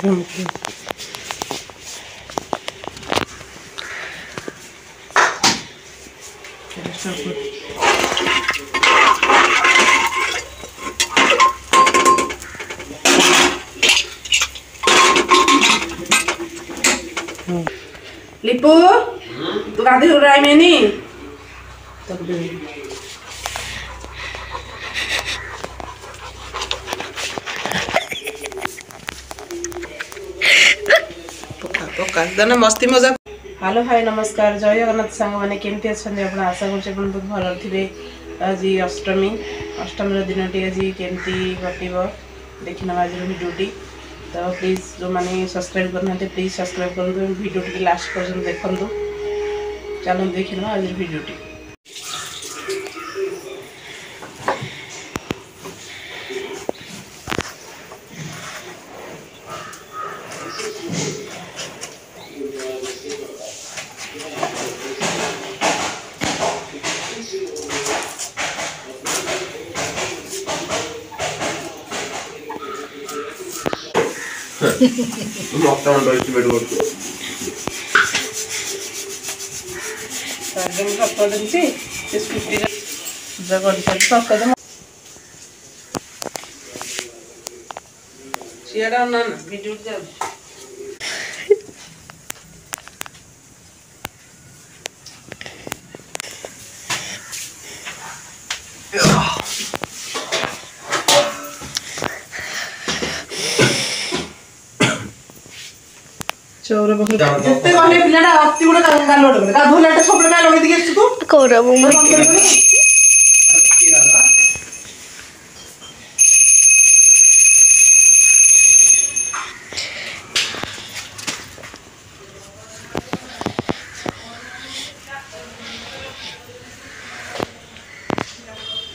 लिपू तू गाधी हो रहा है मैंने तो मस्ती मजा। हेलो हाय नमस्कार जय जगन्नाथ सांग मैंने केमती अच्छा आशा कर बहुत भल थे। आज अष्टमी अष्टमी दिन टी आज केमती कटो देखना आज भिडियोटी तो प्लीज जो मैंने सब्सक्राइब करना प्लीज सब्सक्राइब करूँ वीडियो टी लास्ट पर्यटन देखूँ। चलो देखना आज भिडियोटी। चौर बखले जत्ते कहले पिलाटा अति गुडा गाल लोड गाधोलाटा सबले का लगे दिके तू करब म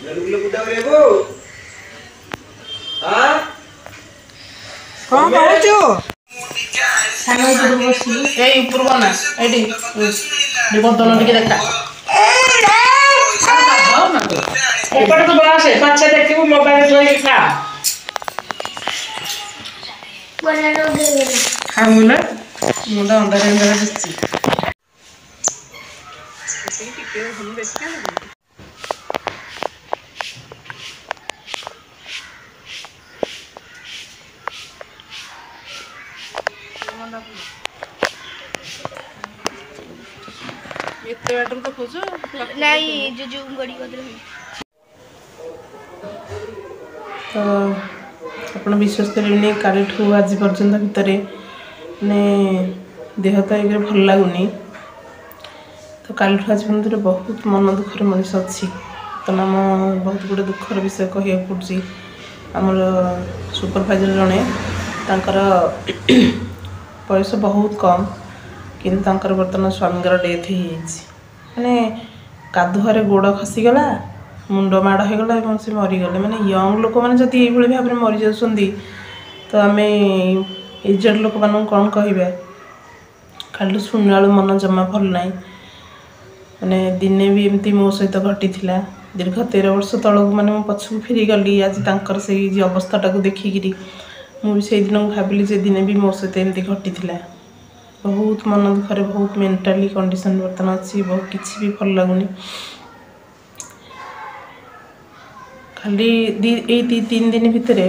ललुगले बुडा रेगो हां कोन कहचो ऊपर बना ये बर्तन टिके देखा एपट तो बड़ा से अच्छा देखिबो मोबाइल जोई खा बना रो दे खामुला मुंडा अंदर अंदर दिसची टिके हम देखा इतने बेडरूम तो खोजो नहीं जो जूम गड़ी कर तो अपन विश्वास करेंगे काली ठू आज पर्यंत भितर ने देह तो एक भल लगुनि तो काली ठू आज पर्यंत बहुत मन दुखर मनीष अच्छी तो नाम बहुत गुड़े दुखर विषय कह पड़ी आमर सुपरभाइजर जड़े तांकर बयस बहुत कम किंतु बर्तमान स्वामी डेथ माने कादुआरे गोड़ खसीगला मुंड माड़ होगला और से मरीगले माने यंग लोक मैंने जदि ये भाव में मरी जाती तो आम एजेड लोक मान कौन कह खाली शुणा मन जमा भल ना माने दिने भी एमती मो सहित घटी दीर्घ 13 वर्ष तलक माने मो पछक फिरी गली आज तांकर से अवस्था को देखिकी मुझे दिन भाविली जे दिने भी मो सहित एमती घटी बहुत मन दुखरे बहुत मेंटाली कंडीशन बर्तमान अच्छी बहुत किसी भी भल लगुनि खाली ये 3 दिन भितर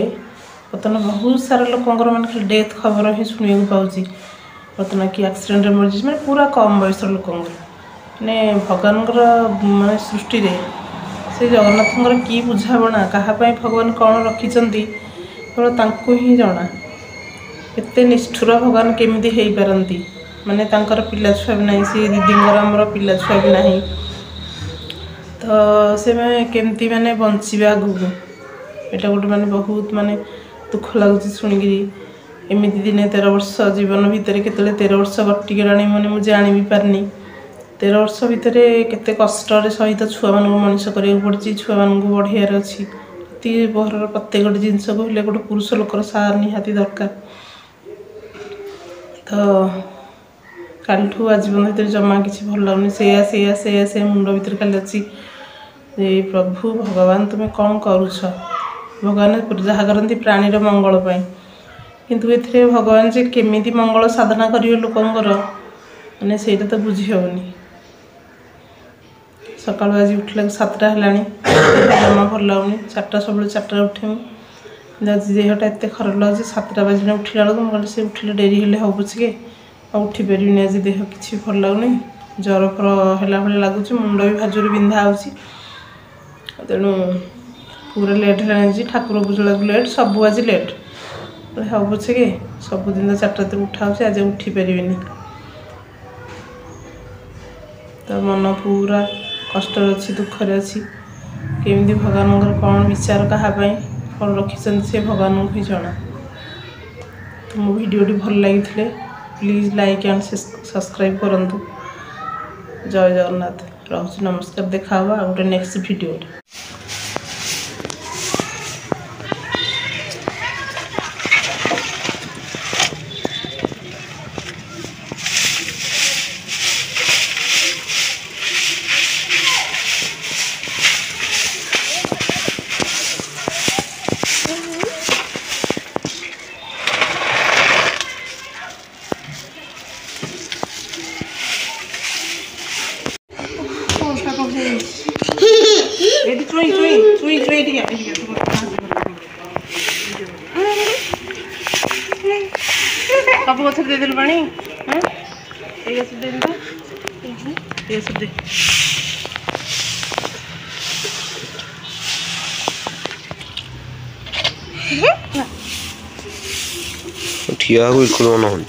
बर्तमान बहुत सारा लोकंर मान खाली डेथ खबर ही शुणा पाऊँ बर्तमान कि एक्सीडेंट मरीज मैं पूरा कम बयस लोक मैंने भगवान माने सृष्टि से जगन्नाथ की बुझाणा कहाँपाई भगवान कौन रखिंट केवल ही जना एते निष्ठुर भगवान केमिति हो पारती माने तांकर पिला छुआ भी नहीं सी दीदींगर आमर पिला छुआ भी नहीं तो से केमती माने बंचा आगू यहाँ गोटे माने बहुत माने दुख लगुच शुणिकी एमती दिने 13 वर्ष जीवन भितर केते 13 वर्ष गटिगलाणी मैंने मुझे जानी भी पारनी 13 वर्ष भितर केते कष्ट सहित छुआ मान मनीष करा पड़ी छुआ मान बढ़ियार अच्छी घर प्रत्येक गोटे जिनस को गोटे पुरुष लोकर सार निहाती दरकार तो कालठू आजीवन भर जमा किसी भल लगुनि से मुंड भर खाली अच्छी प्रभु भगवान तुम्हें कौन करुछ भगवान जहाँ करती प्राणीर मंगल କିନ୍ତୁ ଏଥିରେ ଭଗବାନ ଯେ କେମିତି ମଙ୍ଗଳ ସାଧନା କରିବେ ଲୋକଙ୍କର ମାନେ ସେଇଟା ତ ବୁଝି ହେବନି। ସକାଳୁ ଆଜି ଉଠିଲାକୁ 7ଟା ହେଲାଣି, ଜମା ଭଲ ଲାଗୁନି। 4ଟା ସବୁବେଳେ 4ଟାରେ ଉଠିମି, ଆଜି ଦେହଟା ଏତେ ଖରାପ ଲାଗୁଛି। 7ଟା ବାଜିଲେ ଉଠିଲା ବେଳକୁ ମୁଁ କହିଲି ସେ ଉଠିଲେ ଡେରି ହେଲେ ହବ ପଛକେ ଆଉ ଉଠିପାରିବିନି। ଆଜି ଦେହ କିଛି ଭଲ ଲାଗୁନି, ଜ୍ୱର ଫର ହେଲା ଭଳି ଲାଗୁଛି, ମୁଣ୍ଡ ବି ଭାଜୁରି ବିନ୍ଧା ହେଉଛି। ତେଣୁ ପୁରା ଲେଟ୍ ହେଲାଣି। ଆଜି ଠାକୁର ପୂଜଳାକୁ ଲେଟ୍, ସବୁ ଆଜି ଲେଟ୍। ହବ ପଛକେ ସବୁଦିନ 4ଟା ରାତିରେ ଉଠା ହେଉଛି, ଆଜି ଉଠିପାରିବିନି। ତ ମନ ପୁରା କଷ୍ଟରେ ଅଛି, ଦୁଃଖରେ ଅଛି। କେମିତି ଭଗବାନଙ୍କର କ'ଣ ବିଚାର କାହା ପାଇଁ କ'ଣ ରଖିଛନ୍ତି ସେ ଭଗବାନଙ୍କୁ ହିଁ ଜଣା। ତ ମୋ ଭିଡ଼ିଓଟି ଭଲ ଲାଗିଥିଲେ ପ୍ଲିଜ୍ ଲାଇକ୍ ଆଣ୍ଡ ସବସ୍କ୍ରାଇବ୍ କରନ୍ତୁ। ଜୟ ଜଗନ୍ନାଥ। ରହୁଛି, ନମସ୍କାର। ଦେଖା ହେବ ଆଉ ଗୋଟେ ନେକ୍ସଟ ଭିଡ଼ିଓରେ। ଏଠି ଚୁଇଁ ଚୁଇଁ ଚୁଇଁ ଚୁଇଁ ଟିକେ ସବୁ ଗଛରେ ଦେଇଦେଲୁ ପାଣି। ଏଇ ଗଛରେ ଦେଇଦେଲୁ, ଏଇ ଗଛରେ ଦେ। ଠିଆ ହବ ଇକୁଲ ମନ ହଉନି।